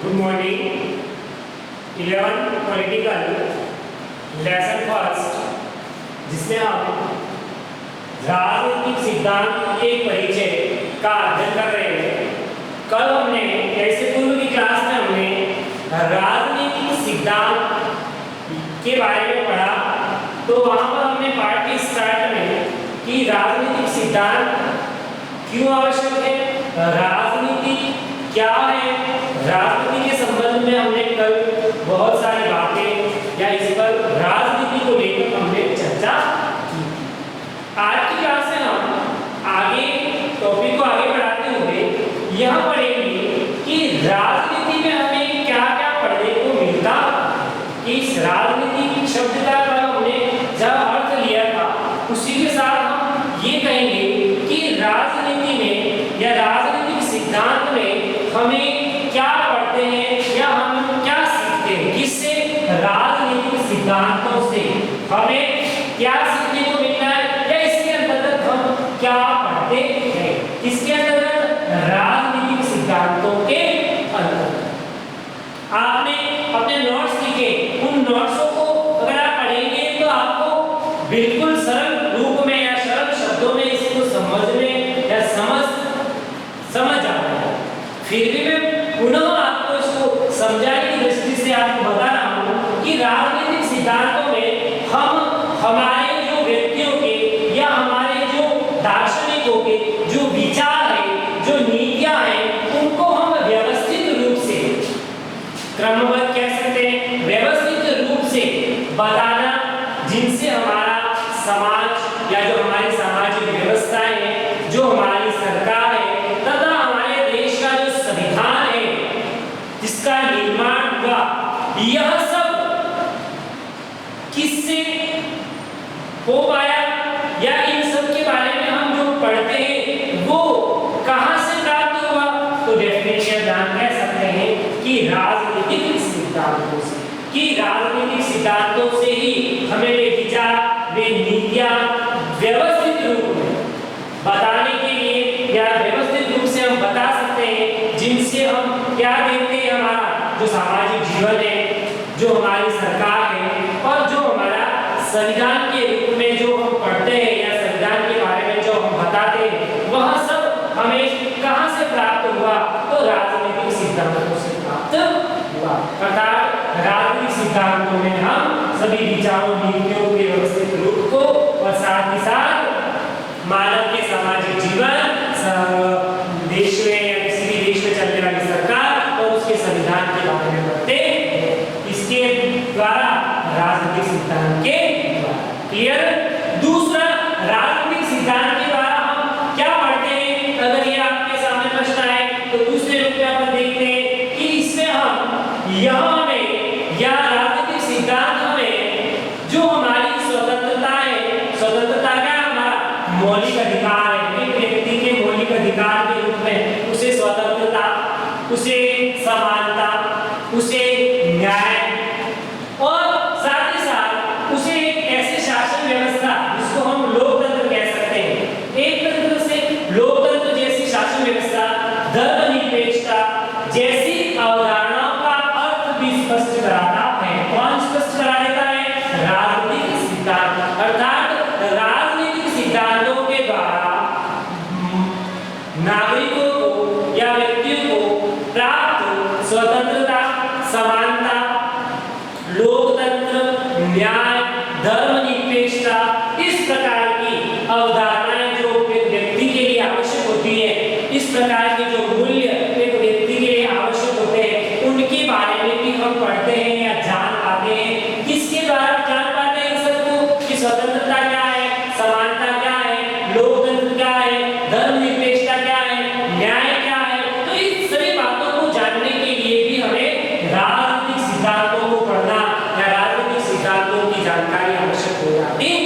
Good morning. 11 political lesson first, जिसमें हम राजनीतिक सिद्धांत के परिचय का अध्ययन कर रहे हैं। कल हमने ऐसे पूर्व की क्लास में हमने राजनीतिक सिद्धांत के बारे में पढ़ा, तो वहाँ पर हमने पाठ के स्टार्ट में कि राजनीतिक सिद्धांत क्यों आवश्यक है, राजनीति क्या है, राजनीति के संबंध में हमने कल बहुत सारी बातें या इस पर राजनीति को लेकर हमने चर्चा की। आज की क्लास में हम आगे टॉपिक को आगे बढ़ाते हुए यह पढ़ेंगे कि राजनीति में हमें क्या क्या पढ़ने को मिलता। इस राजनीति शब्द का हमने जब अर्थ लिया था, उसी के साथ हम ये कहेंगे कि राजनीति में या राजनीतिक सिद्धांत में हमें क्या पढ़ते हैं या हम क्या सीखते हैं, किससे, राजनीतिक सिद्धांतों से हमें क्या सीखने को मिलता है या इसके अंतर्गत हम क्या पढ़ते हैं। इसके अंतर्गत राजनीतिक सिद्धांतों के अंतर्गत आपने अपने नोट्स लिखे, उन नोट्सों को अगर आप पढ़ेंगे तो आपको बिल्कुल सरल रूप में या सरल शब्दों में इसको समझने या समझ आता है। फिर भी मैं पुनः आपको इसको समझाने की दृष्टि से आपको बता रहा हूँ कि राजनीतिक सिद्धांतों में हम हमारे जो व्यक्तियों के या हमारे जो दार्शनिकों के जो विचार है, जो नीतियाँ हैं, उनको हम व्यवस्थित रूप से, क्रमबद्ध कह सकते हैं, व्यवस्थित रूप से बताना, जिनसे हमारा समाज या जो हमारी सामाजिक व्यवस्था है, जो हमारी सरकार है तथा हमारे देश का जो संविधान है जिसका निर्माण हुआ, यह सब किससे हो पाया या इन सब के बारे में हम जो पढ़ते हैं वो कहाँ से प्राप्त हुआ। तो डेफिनेशन जान कह सकते हैं कि राजनीतिक सिद्धांतों से, कि राजनीतिक सिद्धांतों से ही हमें वे विचार, वे नीतियाँ व्यवस्थित रूप में बताने के लिए या व्यवस्थित रूप से हम बता सकते हैं, जिनसे हम क्या देखते हैं, हमारा जो सामाजिक जीवन है, जो हमारी सरकार है और जो हमारा संविधान के रूप में जो हम पढ़ते हैं या संविधान के बारे में जो हम बताते हैं, वह सब हमें कहाँ से प्राप्त हुआ। तो राजनीतिक सिद्धांतों से प्राप्त हुआ। अर्थात राजनीतिक सिद्धांतों में हम सभी विचारों, नीतियों के व्यवस्थित रूप को और साथ ही साथ मानव के सामाजिक जीवन, देश में या किसी भी देश में चलने वाली सरकार और उसके संविधान के बारे में पढ़ते हैं। इसके द्वारा राजनीतिक सिद्धांत के क्लियर। दूसरा, राजनीतिक सिद्धांत के द्वारा हम क्या पढ़ते हैं, अगर ये आपके सामने प्रश्न आए तो दूसरे रूप में अपन देखते हैं कि इसमें हम यहाँ में या राजनीतिक सिद्धांत हमें जो हमारी स्वतंत्रता है, स्वतंत्रता का हमारा मौलिक अधिकार है, एक व्यक्ति के मौलिक अधिकार के रूप में उसे स्वतंत्रता, उसे समानता, उसे न्याय और साथ ही साथ उसे एक ऐसे शासन व्यवस्था जिसको हम लोकतंत्र कह सकते हैं, एक तंत्र से लोकतंत्र जैसी शासन व्यवस्था, धर्मनिरपेक्षता जैसी अवधारणाओं का अर्थ भी स्पष्ट कराता है। कौन स्पष्ट करा देता है? राजनीतिक सिद्धांत। अर्थात राजनीतिक सिद्धांतों के द्वारा नागरिकों को या व्यक्तियों को प्राप्त स्वतंत्रता, समानता, लोकतंत्र, न्याय, धर्मनिरपेक्षता, इस प्रकार की अवधारणाएं जो एक व्यक्ति के लिए आवश्यक होती है, इस प्रकार के जो मूल्य एक व्यक्ति के लिए आवश्यक होते हैं, उनके बारे में भी हम पढ़ते हैं या जान पाते हैं। किसके द्वारा जान पाते हैं इन सबको कि स्वतंत्रता क्या है, समानता क्या है, लोकतंत्र क्या है, धर्मनिरपेक्षता क्या है, न्याय क्या है। तो इन सभी बातों को जानने के लिए भी हमें राजनीतिक सिद्धांतों को पढ़ना या राजनीतिक सिद्धांतों की जानकारी आवश्यक हो जाती है।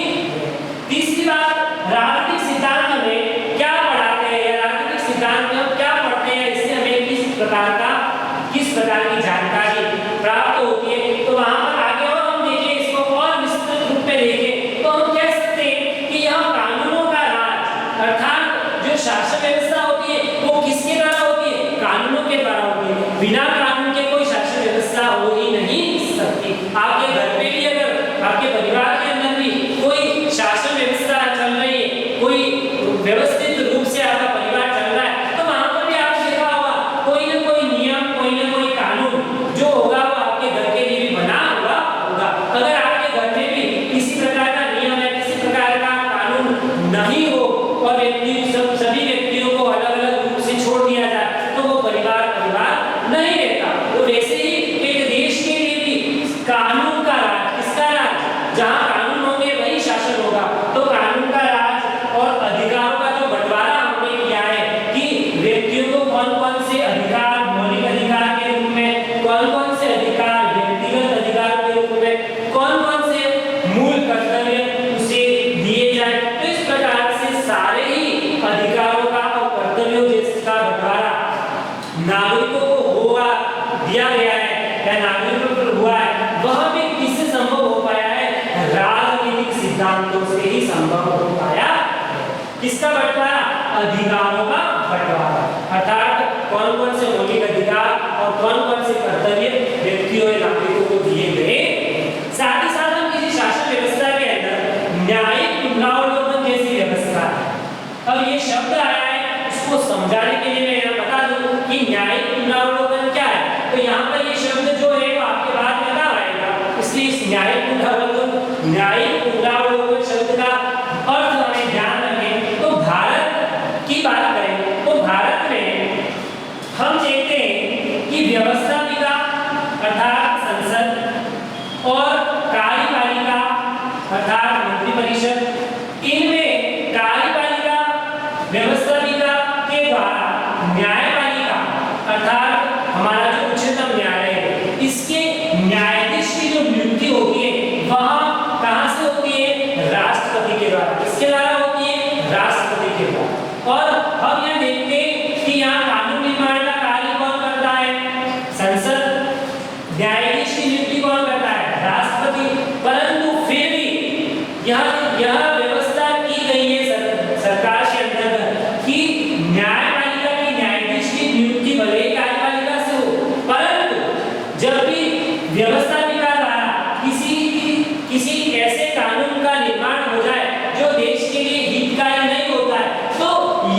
तीसरी बात, राजनीतिक सिद्धांत हमें क्या पढ़ाते हैं या राजनीतिक सिद्धांत में हम क्या पढ़ते हैं, इससे हमें किस प्रकार की जानकारी प्राप्त होती है। तो वहां पर आगे और हम देखें, इसको और विस्तृत रूप में देखें तो हम कह सकते हैं कि यह कानूनों का राज, अर्थात जो शासन व्यवस्था होती है वो किसके द्वारा होती है? कानूनों के द्वारा होती है। बिना कानून के नहीं रहता। तो वैसे ही एक देश के लिए भी कानून का राज, किसका राज, जहां कानून होंगे वही शासन होगा। तो कानून का राज और अधिकारों का जो बंटवारा हमने किया है कि व्यक्तियों को कौन-कौन से अधिकार मौलिक अधिकार के रूप में, कौन-कौन से अधिकार व्यक्तिगत अधिकार के रूप में, कौन-कौन से मूल कर्तव्य उसे दिए जाए। तो इस प्रकार से सारे ही अधिकारों का और कर्तव्यों जिसका बंटवारा नागरिकों को हुआ दिया गया है या नागरिकों पर हुआ है, वह भी किससे संभव हो पाया है, राजनीतिक सिद्धांतों से ही संभव हो पाया। किसका बंटवारा, अधिकारों का बंटवारा, अर्थात कौन-कौन से मौलिक अधिकार और कौन-कौन से कर्तव्य व्यक्तियों या नागरिकों को दिए गए। साथ ही साथ हम किसी शासन व्यवस्था के अंदर न्यायिक पुनरावलोकन जैसी व्यवस्था है। अब ये शब्द आया है, इसको समझाने के लिए मैं यहाँ बता दूं कि न्यायिक पुनरावलोकन क्या है। तो यहाँ पर ये शब्द जो है वो आपके बाद में काम आएगा, इसलिए इस न्यायिक पुनरावलोकन शब्द का अर्थ हमें ध्यान रखें। तो भारत की बात करें तो भारत में हम देखते हैं कि व्यवस्थापिका अर्थात संसद और कार्यपालिका अर्थात मंत्रिपरिषद, इनमें कार्यपालिका व्यवस्थापिका के द्वारा न्यायपालिका अर्थात हमारा जो उच्चतम न्यायालय है, इसके न्यायाधीश की जो नियुक्ति होती है वह कहां से होती है, राष्ट्रपति के द्वारा। किसके द्वारा होती है, राष्ट्रपति के द्वारा। और हम यह देखते हैं कि यहाँ कानून निर्माण का कार्य कौन करता है, संसद। न्यायाधीश की नियुक्ति कौन करता है, राष्ट्रपति। परंतु फिर भी यह व्यवस्था की गई है सरकार के अंतर्गत कि न्यायपालिका की न्यायाधीश की नियुक्ति भले ही कार्यपालिका से हो, परंतु जब भी व्यवस्थापिका द्वारा किसी ऐसे कानून का निर्माण हो जाए जो देश के लिए हितकारी नहीं होता है, तो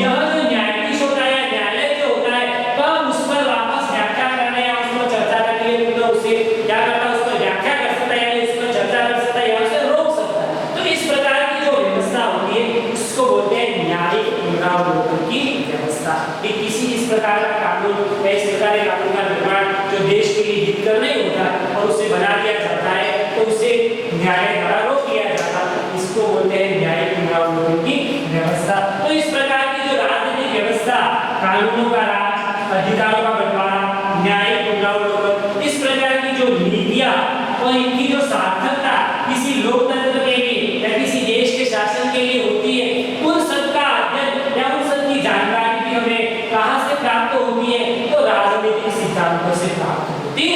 यह जो न्यायाधीश होता है या न्यायालय जो होता है वह उस पर वापस व्याख्या करने या उस पर चर्चा करने के लिए उसे क्या करता है, उस पर व्याख्या कर सकता है या उस पर चर्चा कर सकता है या उसे रोक सकता है। तो इस प्रकार की जो व्यवस्था होती है उसको बोलते हैं न्यायिक पुनरावलोकन की व्यवस्था। कि किसी इस प्रकार का कानून या इस प्रकार के कानून का निर्माण जो देश के लिए हितकर नहीं होता और उसे बना दिया जाता है तो उसे न्यायालय द्वारा रोक लिया जाता है, इसको बोलते हैं न्यायिक पुनरावलोकन की व्यवस्था। तो इस प्रकार की जो राजनीतिक व्यवस्था, कानूनों का राज, अधिकारों का बंटवारा, न्यायिक पुनरावलोकन, इस प्रकार की जो नीतियां और इनकी जो सार्थकता किसी लोकतंत्र के लिए या किसी देश के शासन के लिए होती है, उन सब का अध्ययन या उन सब की जानकारी भी हमें कहां से प्राप्त होती है, तो राजनीतिक सिद्धांतों से प्राप्त होती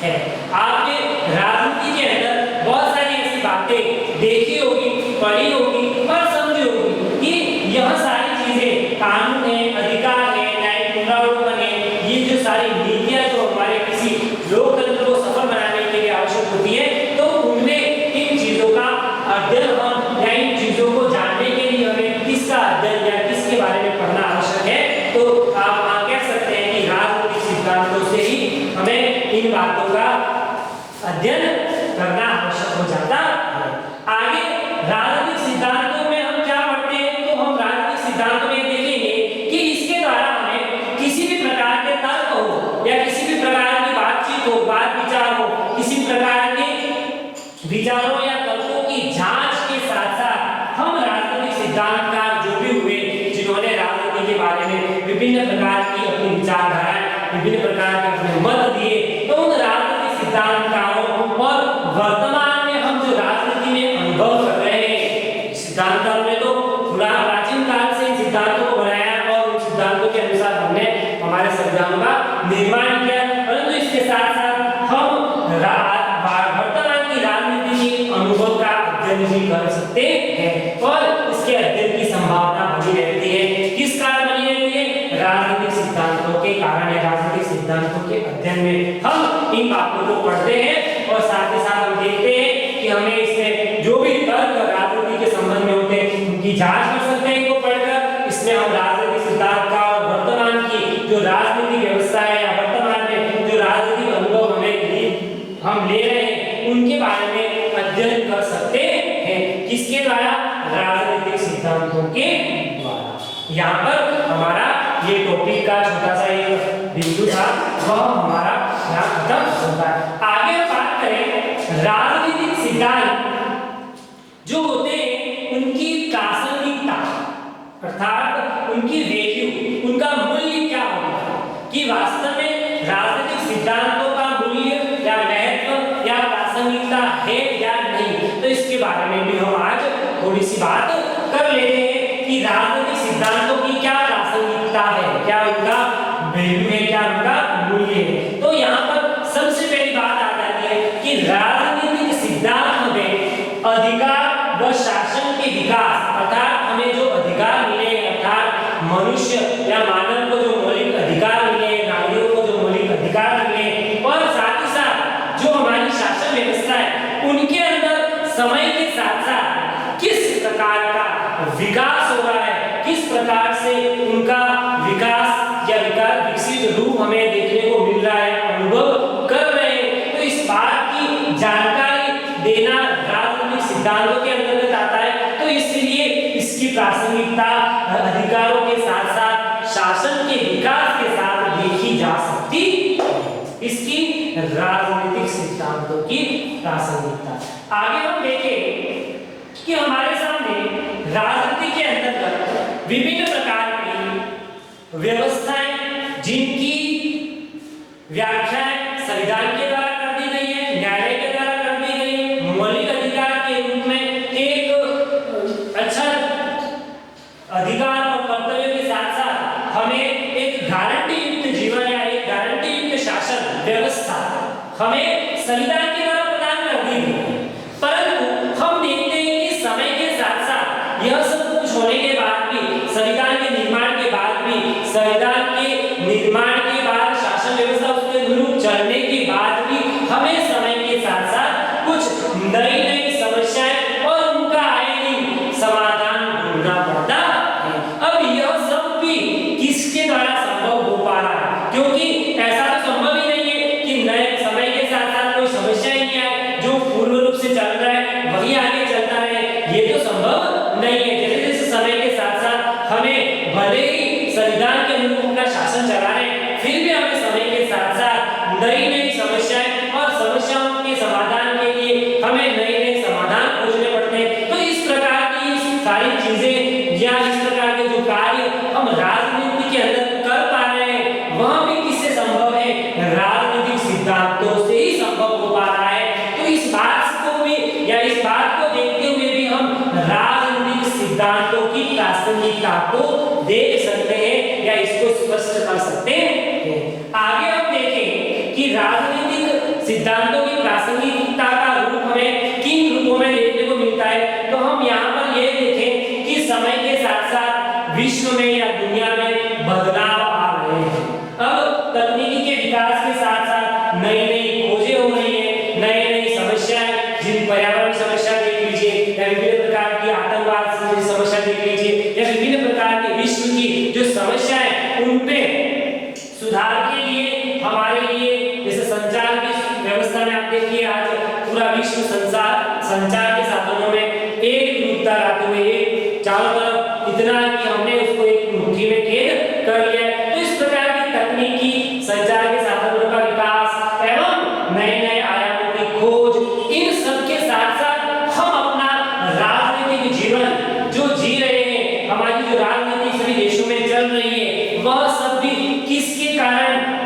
है। आपने राजनीति के अंदर बहुत सारी ऐसी बातें देखी होगी, पढ़ी होगी और समझी होगी कि यह सारी चीजें कानून है, अधिकार है, न्यायिक पुनरावलोकन है, ये जो सारी नीतियां जो हमारे किसी लोकतंत्र को सफल बनाने के लिए आवश्यक होती है, तो उनमें इन चीजों का अध्ययन हम या इन चीजों को जानने के लिए हमें किसका अध्ययन या किसके बारे में पढ़ना आवश्यक है। तो आप कह सकते हैं कि राजनीतिक सिद्धांतों से ही हमें इन बातों का अध्ययन करना आवश्यक हो जाता है। आगे राजनीतिक सिद्धांतों में हम क्या पढ़ते हैं, तो हम राजनीतिक सिद्धांतों में देखेंगे कि इसके द्वारा हमें किसी भी प्रकार के तर्क हो या किसी भी प्रकार की बातचीत हो, बात विचार हो, किसी प्रकार के विचारों या तर्कों की जांच के साथ साथ हम राजनीतिक सिद्धांतकार जो भी हुए, जिन्होंने राजनीति के बारे में विभिन्न प्रकार की अपनी विचारधाराएं, विभिन्न प्रकार के अपने मत दिए, तो उन राजनीतिक सिद्धांतकारों और वर्तमान में हम जो राजनीति में अनुभव कर रहे हैं, सिद्धांतकारों ने तो पुराना प्राचीन काल से इन सिद्धांतों को बनाया और उन सिद्धांतों के अनुसार हमने हमारे संविधानों का निर्माण किया, परंतु इसके साथ साथ हम वर्तमान की राजनीति के अनुभव का अध्ययन भी कर सकते हैं और इसके अध्ययन की संभावना बनी रहती है। किस कारण बनी रहती है, राजनीतिक सिद्धांतों के कारण या राजनीतिक सिद्धांतों के अध्ययन में हम इन बातों को पढ़ते हैं और साथ ही साथ हम देखते हैं कि हमें इसमें जो भी तर्क राजनीति के संबंध में होते हैं उनकी जांच कर सकते हैं इनको पढ़कर। इसमें हम राजनीतिक सिद्धांत का और वर्तमान की जो राजनीतिक व्यवस्था है या वर्तमान में जो राजनीतिक अनुभव हम ले रहे हैं उनके बारे में अध्ययन कर सकते हैं। किसके द्वारा, राजनीतिक सिद्धांतों के द्वारा। यहाँ पर हमारा ये टॉपिक का छोटा सा एक बिंदु था वह हमारा यहाँ खत्म होता है। आगे हम बात करें राजनीतिक सिद्धांत जो होते हैं उनकी प्रासंगिकता अर्थात उनकी वैल्यू, उनका मूल्य क्या होता है कि वास्तव में राजनीतिक सिद्धांतों का मूल्य या महत्व या प्रासंगिकता है या नहीं। तो इसके बारे में भी हम आज थोड़ी सी बात कर लेते हैं कि राजनीतिक सिद्धांतों की क्या प्रासंगिकता है, क्या उनका वैल्यू है, क्या उनका मूल्य है। तो यहाँ पर सबसे पहली बात आ जाती है कि राजनीतिक सिद्धांत हमें अधिकार व शासन के विकास अर्थात हमें जो अधिकार मिले अर्थात मनुष्य या मानव को जो मौलिक अधिकार मिले, नागरिकों को जो मौलिक अधिकार मिले और साथ ही साथ जो हमारी शासन व्यवस्था है उनके अंदर समय के साथ साथ किस प्रकार का विकास हो रहा है, किस प्रकार से उनका विकास या विकसित रूप हमें देखने को मिल रहा है, अनुभव कर रहे हैं। तो इस बात की जानकारी देना राजनीतिक सिद्धांतों के अंतर्गत आता है। तो इसलिए इसकी प्रासंगिकता अधिकारों के साथ साथ शासन के विकास के साथ देखी जा सकती है। इसकी राजनीतिक सिद्धांतों की प्रासंगिकता। आगे हम देखें कि हमारे सामने राजनीति के अंतर्गत विभिन्न प्रकार की व्यवस्थाएं जिनकी व्याख्याएं संविधान के द्वारा कर दी गई है, न्यायालय के द्वारा कर दी गई है, मौलिक अधिकार के रूप में एक अच्छा अधिकार और कर्तव्य के साथ साथ हमें एक गारंटी युक्त जीवन या एक गारंटी युक्त शासन व्यवस्था हमें संविधान के द्वारा प्रदान कर दी गई। परंतु हम देखते हैं कि समय के साथ साथ यह सब कुछ होने के बाद भी, संविधान के निर्माण के बाद भी, संविधान के निर्माण के बाद शासन व्यवस्था उसके अनुरूप चलने के बाद भी हमें समय के साथ साथ कुछ नई नई समस्याएं और उनका आए दिन समाधान ढूंढना पड़ता है। अब यह सब भी किसके द्वारा संभव हो पा रहा है, क्योंकि ऐसा तो संभव ही नहीं है कि नए समय के साथ साथ कोई समस्या ही नहीं आए, जो पूर्व रूप से चल रहा है वही आगे चलता रहे, ये तो संभव नहीं है। जैसे जैसे समय के साथ साथ हमें भले ही संविधान के अनुरूप अपना शासन चला रहे हैं, फिर भी हमें समय के साथ साथ नई नई समस्याएं और समस्याओं के समाधान के लिए हमें नए नए समाधान खोजने पड़ते हैं। तो इस प्रकार की सारी चीजें या इस प्रकार के जो कार्य हम राजनीति के अंदर कर पा रहे हैं वह भी किससे संभव है, राजनीतिक सिद्धांतों से ही संभव हो पा रहा है। तो इस बात को भी या इस बात को देखते हुए भी हम राजनीतिक सिद्धांतों की प्रासंगिकता को देख सकते हैं या इसको स्पष्ट कर सकते हैं। आगे हम देखें कि राजनीतिक सिद्धांतों की प्रासंगिकता का रूप हमें किन रूपों में देखने को मिलता है। तो हम यहाँ पर ये देखें कि समय के साथ साथ विश्व में या दुनिया में बदलाव आ रहे हैं। अब तकनीकी के विकास के साथ साथ नई नई खोजें हो रही है, नई नई समस्याएं, जिन पर्यावरण समस्या देख लीजिए या विभिन्न प्रकार की आतंकवाद से समस्या देख लीजिए या विभिन्न प्रकार के विश्व की जो समस्याएं उनपे सुधार के लिए हमारे लिए जैसे संचार की व्यवस्था में आप देखिए आज पूरा विश्व संचार के साधनों में एक रूपता लाते हुए एक चारों तरफ इतना कि हमने उसको एक मुट्ठी में कैद कर लिया है। तो इस प्रकार की तकनीकी संचार के साधनों का विकास एवं नए नए आयामों की खोज, इन सब के साथ साथ हम अपना राजनीतिक जीवन जो जी रहे हैं, हमारी जो राजनीति सभी देशों में चल रही है वह सब भी किसके कारण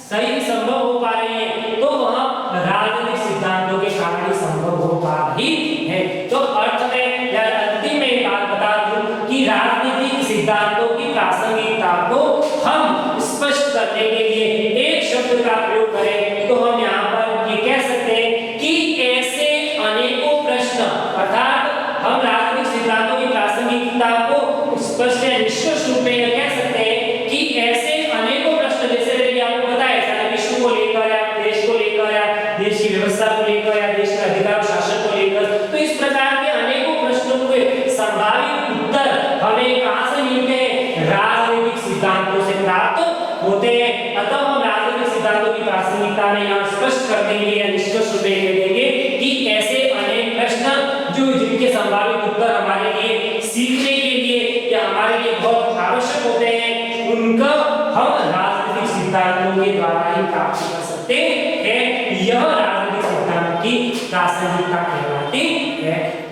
सही संभव हो पा रही है, तो वह राजनीतिक सिद्धांतों के कारण ही संभव हो पा रही है। तो अर्थ में या अंतिम में बात बता दूं कि राजनीतिक सिद्धांतों की प्रासंगिकता को हम स्पष्ट करने के लिए एक शब्द का प्रयोग करें तो हम यहाँ पर ये कह सकते हैं कि ऐसे अनेकों प्रश्न, अर्थात हम राजनीतिक सिद्धांतों की प्रासंगिकता को स्पष्ट या निष्कर्ष रूप में यह कह सकते हैं कि ऐसे अनेकों प्रश्न, जैसे मैंने आपको बताया सारे विश्व को लेकर या देश को लेकर या देश की व्यवस्था को लेकर या देश के अधिकार शासन को लेकर, तो इस प्रकार के अनेकों प्रश्नों के संभावित उत्तर हमें कहां से मिलते हैं, राजनीतिक सिद्धांतों से प्राप्त होते हैं। अतः हम राजनीतिक सिद्धांतों की प्रासंगिकता में यहाँ स्पष्ट कर देंगे या निष्कर्ष रूप में देंगे कि ऐसे अनेक प्रश्न जो जिनके संभावित उत्तर हमारे लिए सीखने के लिए या हमारे लिए बहुत आवश्यक होते हैं, उनका हम राजनीतिक सिद्धांत के द्वारा ही प्राप्त कर सकते हैं। यह राजनीतिक सिद्धांत की प्रासंगिकता कहलाती है।